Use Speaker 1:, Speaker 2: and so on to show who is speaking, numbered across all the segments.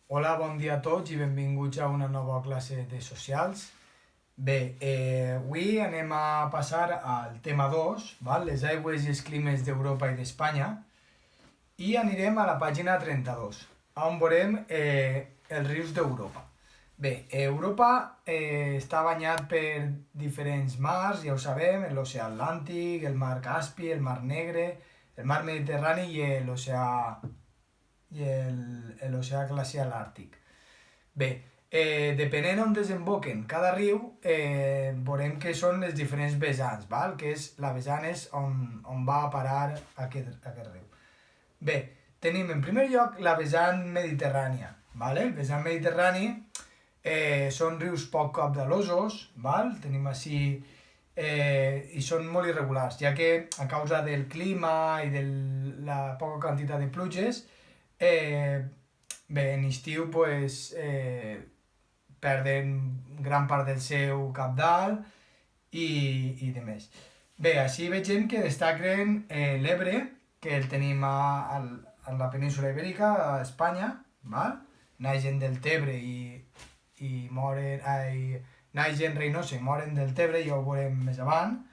Speaker 1: Hola, bon dia a tots i benvinguts a una nova classe de socials. Bé, avui anem a passar al tema 2, val? Les aigües i els climes d'Europa i d'Espanya, i anirem a la pàgina 32, on veurem els rius d'Europa. Bé, Europa està banyat per diferents mars, ja ho sabem, l'oceà Atlàntic, el mar Caspi, el mar Negre, el mar Mediterrani i l'oceà glacial àrtic. Bé, depenent on desemboquen cada riu, veurem que són les diferents vessants, val? Que és, la vessant és on va a parar aquest riu. Bé, tenim en primer lloc la vessant mediterrània, vale? El vessant mediterrani són rius poc caudalosos, val? Tenim així i són molt irregulars, ja que a causa del clima i de la poca quantitat de pluges, bé, en estiu pues, perden gran part del seu cabdal i de més. Bé, així veiem que destaquen l'Ebre, que el tenim a la península Ibèrica, a Espanya, val? Naixen del Tebre i moren, naixen Reinosa i moren del Tebre, ja ho veurem més avant.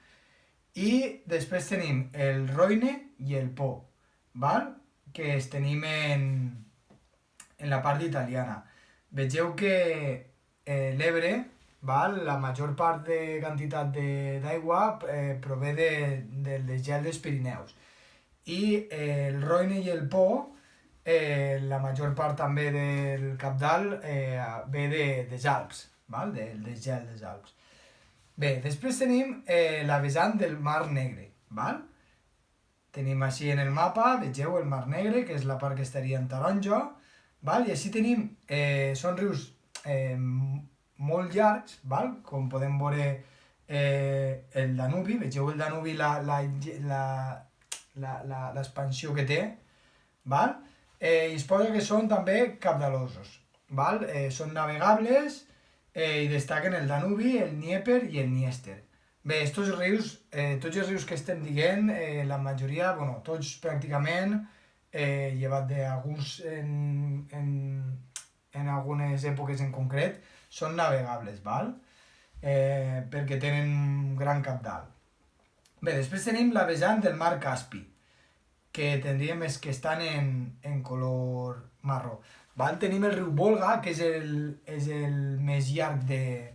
Speaker 1: I després tenim el Roine i el Po, val? Que els tenim en la part italiana. Vegeu que l'Ebre, val? La major part de quantitat d'aigua prové del desgel dels Pirineus. I el Roine i el Po, la major part també del cabdal ve dels Alps, val? Del desgel dels Alps. Bé, després tenim la vessant del Mar Negre, val? Tenim així en el mapa, vegeu el Mar Negre, que és la part que estaria en taronja, val? I així tenim, són rius molt llargs, val? Com podem veure el Danubi, vegeu el Danubi l'expansió que té, val? I es posa que són també caudalosos, val? Són navegables i destaquen el Danubi, el Dnieper i el Dniester. Bé, estos rius, tots els rius que estem dient, la majoria, bueno, tots pràcticament, llevat d'alguns en algunes èpoques en concret, són navegables, val? Perquè tenen gran cabdal. Bé, després tenim la vessant del mar Caspi, que tindríem és que estan en color marró. Val? Tenim el riu Volga, que és el més llarg de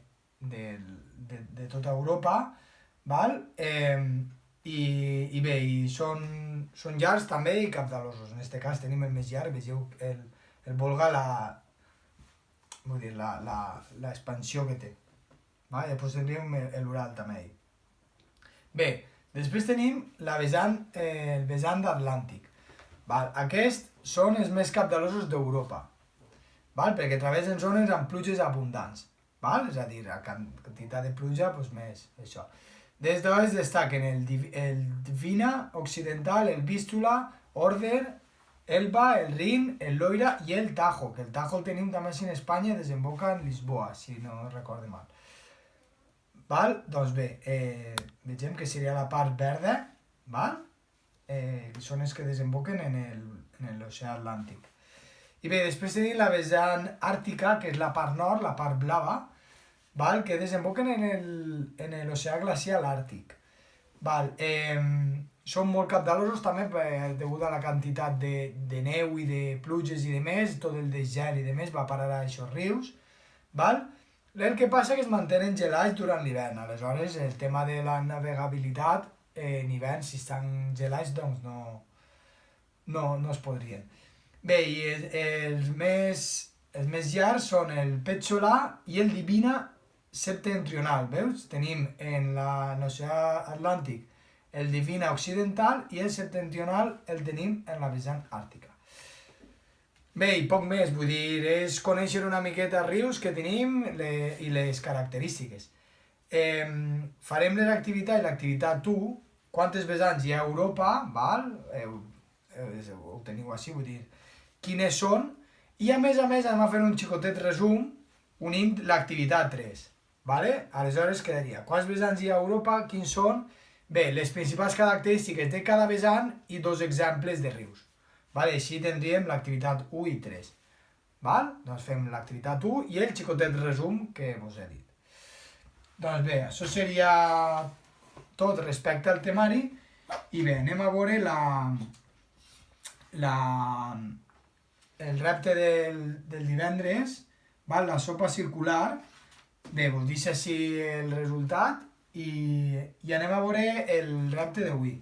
Speaker 1: tota Europa, val? I bé, i són llargs també i caudalosos. En aquest cas tenim el més llarg, vegeu el Volga l'expansió que té. Val? Després tindríem l'Ural també. Bé, després tenim el vessant atlàntic. Aquests són els més caudalosos d'Europa, perquè travessen zones amb pluges abundants, és a dir, la quantitat de pluja doncs més això. Des d'on destaquen el Dvina occidental, el Vístula, Oder, Elba, el Rin, el Loira i el Tajo, que el Tajo el tenim també en Espanya i desemboca en Lisboa, si no recorde mal. Doncs bé, vegem que seria la part verda, són els que desemboquen en l'oceà Atlàntic. I bé, després tenim la vessant àrtica, que és la part nord, la part blava, que desemboquen en l'oceà glacial àrtic. Són molt caudalosos també degut a la quantitat de neu i de pluges i de més, tot el desgel i de més va parar a aquests rius. El que passa que es mantenen gelats durant l'hivern, aleshores el tema de la navegabilitat en hivern, si estan gelats, doncs no es podrien. Bé, i els més llargs són el Petxolà i el Divina septentrional, veus? Tenim en l'oceà Atlàntic el Divina occidental i el septentrional el tenim en la vessant àrtica. Bé, i poc més, vull dir, és conèixer una miqueta rius que tenim i les característiques. Farem l'activitat i l'activitat 1, quantes vessants hi ha a Europa, ho teniu així, vull dir, quines són, i a més anem a fer un xicotet resum unint l'activitat 3. Aleshores quedaria, quants vessants hi ha a Europa, quins són? Bé, les principals característiques de cada vessant i dos exemples de rius. Així tindríem l'activitat 1 i 3. val? Doncs fem l'activitat 1 i el xicotet resum que vos he dit. Doncs bé, això seria tot respecte al temari i bé, anem a veure el repte del divendres, val? La sopa circular. Bé, vos deixo així el resultat i anem a veure el repte d'avui.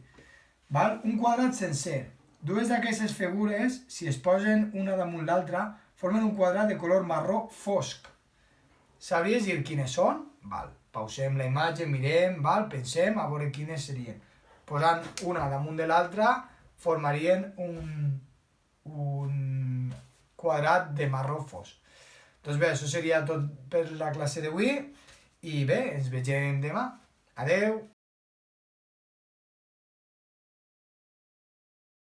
Speaker 1: Val? Un quadrat sencer. Dues d'aquestes figures, si es posen una damunt l'altra, formen un quadrat de color marró fosc. Sabries dir quines són? Val. Pausem la imatge, mirem, val? Pensem a veure quines serien. Posant una damunt de l'altra formarien un quadrat de marró fosc. Doncs bé, això seria tot per la classe d'avui i bé, ens vegem demà. Adeu!